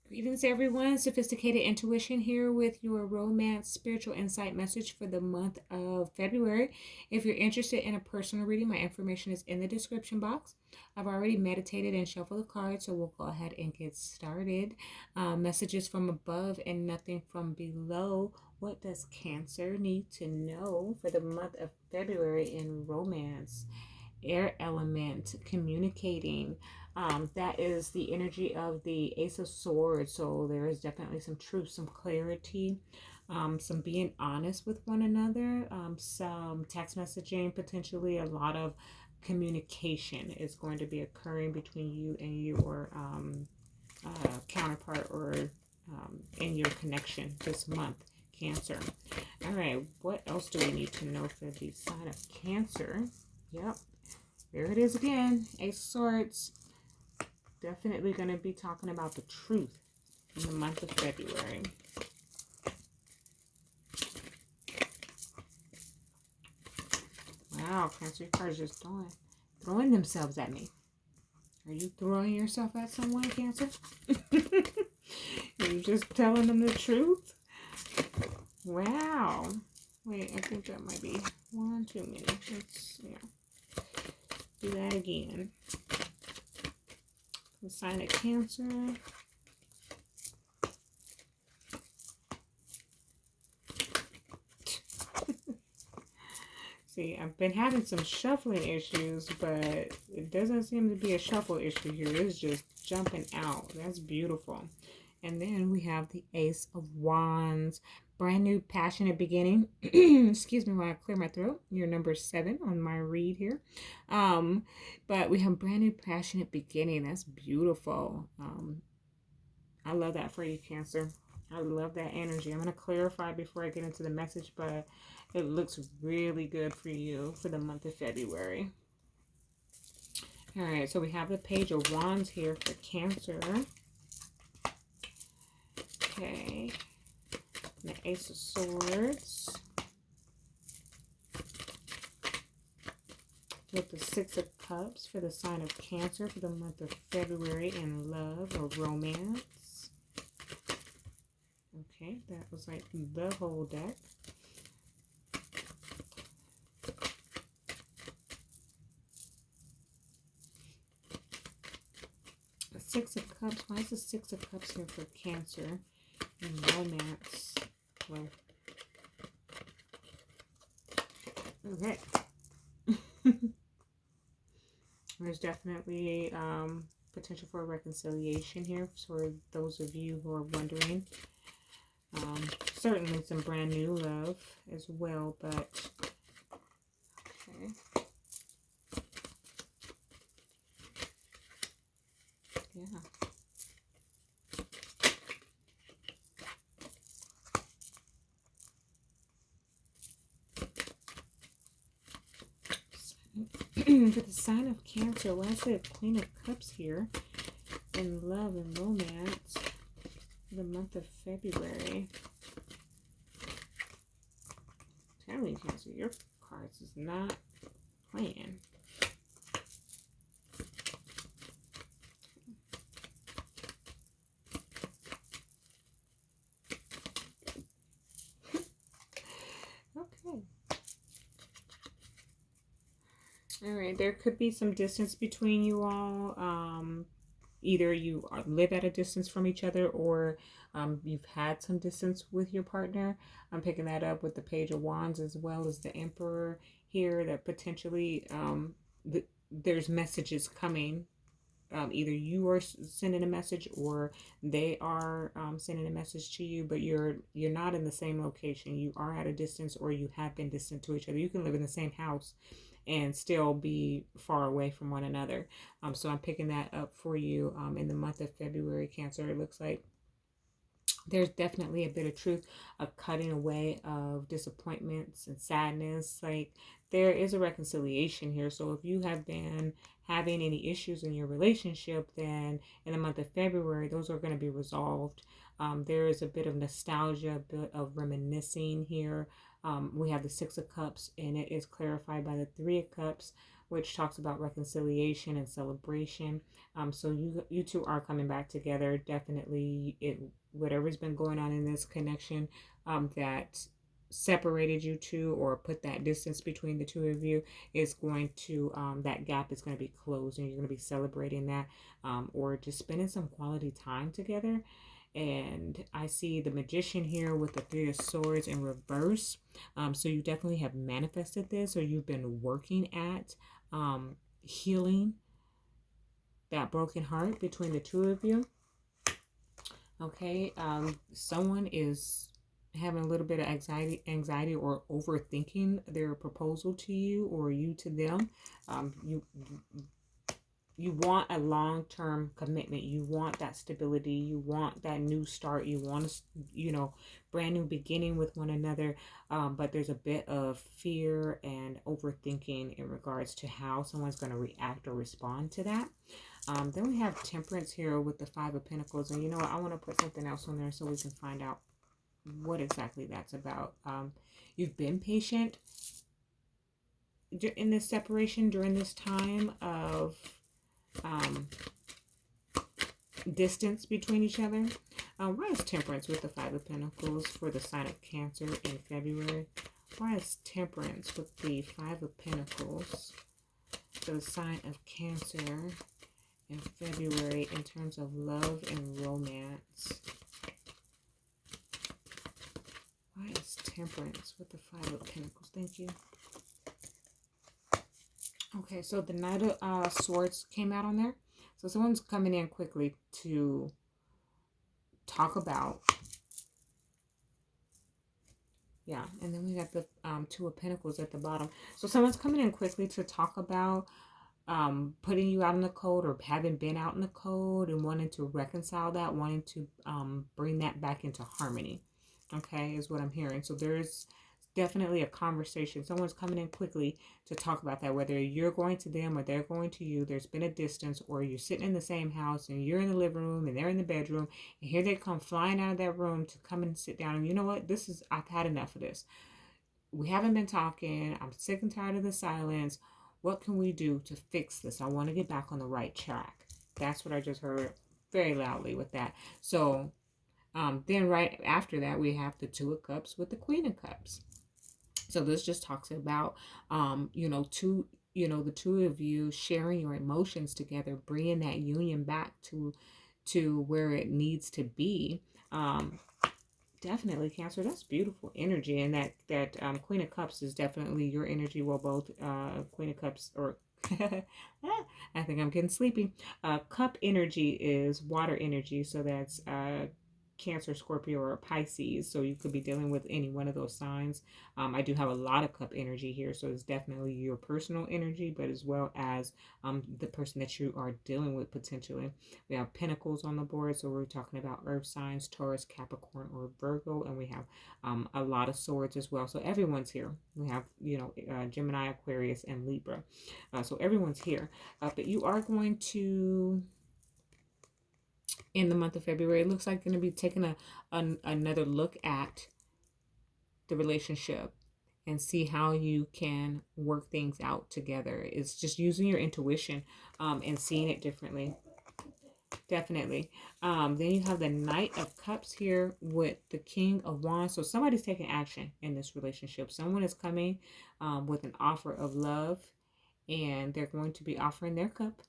Greetings, everyone. Sophisticated Intuition here with your romance spiritual insight message for the month of February. If you're interested in a personal reading, my information is in the description box. I've already meditated and shuffled the cards, so we'll go ahead and get started. Messages from above and nothing from below. What does Cancer need to know for the month of February in romance? Air element, communicating. That is the energy of the Ace of Swords. So there is definitely some truth, some clarity, some being honest with one another, some text messaging, potentially a lot of communication is going to be occurring between you and your counterpart or in your connection this month, Cancer. All right, what else do we need to know for the sign of Cancer? Yep, there it is again, Ace of Swords. Definitely going to be talking about the truth in the month of February. Wow, Cancer cards just throwing themselves at me. Are you throwing yourself at someone, Cancer? Are you just telling them the truth? Wow. Wait, I think that might be one too many. Let's, do that again. The sign of Cancer. See, I've been having some shuffling issues, but it doesn't seem to be a shuffle issue here. It's just jumping out. That's beautiful. And then we have the Ace of Wands. Brand new passionate beginning. Excuse me while I clear my throat. You're number 7 on my read here. But we have brand new passionate beginning. That's beautiful. I love that for you, Cancer. I love that energy. I'm going to clarify before I get into the message, but it looks really good for you for the month of February. All right, so we have the Page of Wands here for Cancer. Okay. And the Ace of Swords. With the Six of Cups for the sign of Cancer for the month of February in love or romance. Okay, that was like the whole deck. The Six of Cups. Why is the Six of Cups here for Cancer and romance? Well, okay. There's definitely potential for a reconciliation here for those of you who are wondering. Certainly some brand new love as well, but okay. Yeah. For the sign of Cancer, why is the Queen of Cups here in love and romance for the month of February? Tell me, Cancer, your cards is not playing. Okay. All right, there could be some distance between you all. Either you live at a distance from each other, or you've had some distance with your partner. I'm picking that up with the Page of Wands as well as the Emperor here, that potentially there's messages coming. Either you are sending a message or they are sending a message to you, but you're not in the same location. You are at a distance, or you have been distant to each other. You can live in the same house and still be far away from one another. So I'm picking that up for you in the month of February, Cancer. It looks like there's definitely a bit of truth, a cutting away of disappointments and sadness. Like, there is a reconciliation here. So if you have been having any issues in your relationship, then in the month of February, those are going to be resolved. There is a bit of nostalgia, a bit of reminiscing here. We have the Six of Cups, and it is clarified by the Three of Cups which talks about reconciliation and celebration. So you two are coming back together. Definitely, it whatever's been going on in this connection that separated you two or put that distance between the two of you is going to that gap is going to be closed, and you're going to be celebrating that, or just spending some quality time together. And I see the Magician here with the Three of Swords in reverse. So you definitely have manifested this, or you've been working at healing that broken heart between the two of you. Okay, someone is having a little bit of anxiety or overthinking their proposal to you, or you to them. You want a long-term commitment. You want that stability. You want that new start. You want a, brand new beginning with one another. But there's a bit of fear and overthinking in regards to how someone's going to react or respond to that. Then we have Temperance here with the Five of Pentacles. And you know what? I want to put something else on there so we can find out what exactly that's about. You've been patient in this separation during this time of distance between each other. Why is Temperance with the Five of Pentacles for the sign of Cancer in February? Why is Temperance with the Five of Pentacles for the sign of Cancer in February in terms of love and romance? Why is Temperance with the Five of Pentacles? Thank you. Okay, so the Knight of Swords came out on there. So someone's coming in quickly to talk about. Yeah, and then we got the Two of Pentacles at the bottom. So someone's coming in quickly to talk about putting you out in the cold, or having been out in the cold and wanting to reconcile that, wanting to bring that back into harmony. Okay, is what I'm hearing. So there's definitely a conversation. Someone's coming in quickly to talk about that, whether you're going to them or they're going to you. There's been a distance, or you're sitting in the same house and you're in the living room and they're in the bedroom, and here they come flying out of that room to come and sit down. And you know what? I've had enough of this. We haven't been talking. I'm sick and tired of the silence. What can we do to fix this? I want to get back on the right track. That's what I just heard very loudly with that. So then right after that, we have the Two of Cups with the Queen of Cups. So this just talks about, the two of you sharing your emotions together, bringing that union back to where it needs to be. Definitely, Cancer. That's beautiful energy, and that Queen of Cups is definitely your energy. Well, both Queen of Cups, or I think I'm getting sleepy. Cup energy is water energy, so that's Cancer, Scorpio, or Pisces. So you could be dealing with any one of those signs. I do have a lot of cup energy here, so it's definitely your personal energy, but as well as the person that you are dealing with potentially. We have Pentacles on the board, so we're talking about earth signs, Taurus, Capricorn, or Virgo, and we have a lot of swords as well. So everyone's here. We have Gemini, Aquarius, and Libra. So everyone's here, but you are going to, in the month of February, it looks like you're going to be taking another look at the relationship and see how you can work things out together. It's just using your intuition and seeing it differently. Definitely. Then you have the Knight of Cups here with the King of Wands. So somebody's taking action in this relationship. Someone is coming with an offer of love, and they're going to be offering their cup.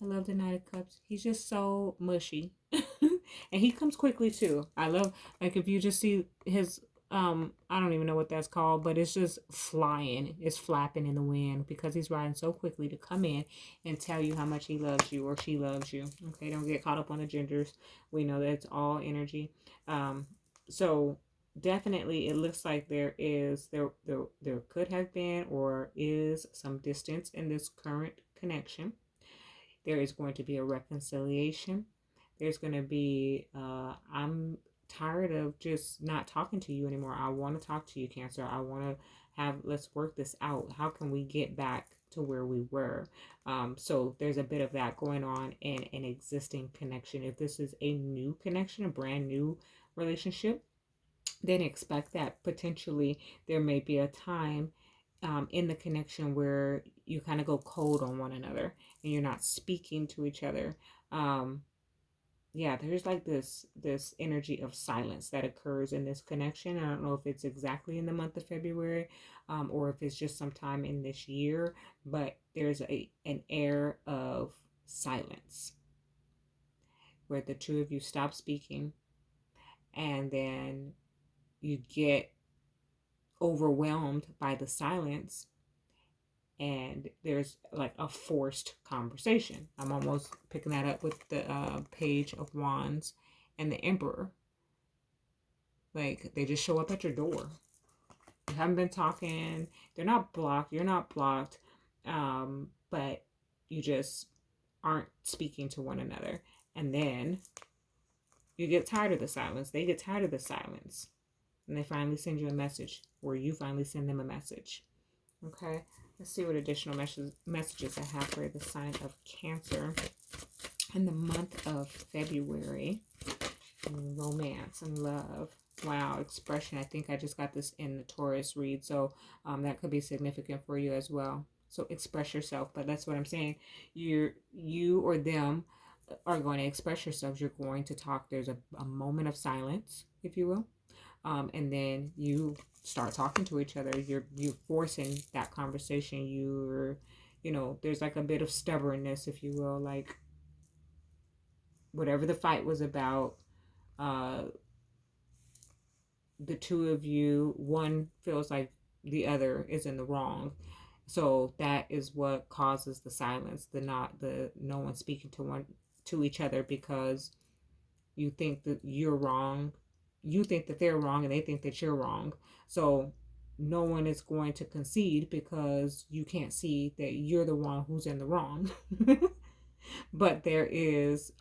I love the Knight of Cups. He's just so mushy. And he comes quickly too. I love, like, if you just see his, I don't even know what that's called, but it's just flying. It's flapping in the wind because he's riding so quickly to come in and tell you how much he loves you or she loves you. Okay, don't get caught up on the genders. We know that it's all energy. So definitely it looks like there could have been or is some distance in this current connection. There is going to be a reconciliation. There's going to be, I'm tired of just not talking to you anymore. I want to talk to you, Cancer. I want to let's work this out. How can we get back to where we were? So there's a bit of that going on in an existing connection. If this is a new connection, a brand new relationship, then expect that potentially there may be a time in the connection where you kind of go cold on one another and you're not speaking to each other. Yeah, there's like this energy of silence that occurs in this connection. I don't know if it's exactly in the month of February, or if it's just sometime in this year, but there's an air of silence where the two of you stop speaking, and then you get overwhelmed by the silence, and there's like a forced conversation. I'm almost picking that up with the Page of Wands and the Emperor. Like, they just show up at your door. You haven't been talking. They're not blocked. You're not blocked. But you just aren't speaking to one another. And then you get tired of the silence. They get tired of the silence. And they finally send you a message, or you finally send them a message. Okay, let's see what additional messages I have for the sign of Cancer in the month of February. Romance and love. Wow, expression. I think I just got this in the Taurus read, so that could be significant for you as well. So express yourself, but that's what I'm saying. You or them are going to express yourselves. You're going to talk. There's a moment of silence, if you will. And then you start talking to each other. You're forcing that conversation. There's like a bit of stubbornness, if you will, like whatever the fight was about, the two of you, one feels like the other is in the wrong. So that is what causes the silence, no one speaking to each other, because you think that you're wrong. You think that they're wrong and they think that you're wrong. So no one is going to concede because you can't see that you're the one who's in the wrong. But there's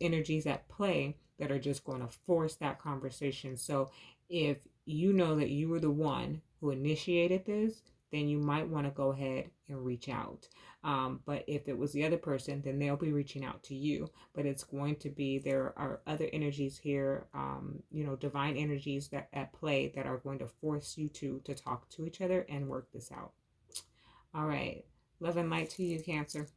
energies at play that are just going to force that conversation. So if you know that you were the one who initiated this, then you might want to go ahead and reach out. But if it was the other person, then they'll be reaching out to you. But it's going to be, there are other energies here, divine energies that at play that are going to force you to talk to each other and work this out. All right. Love and light to you, Cancer.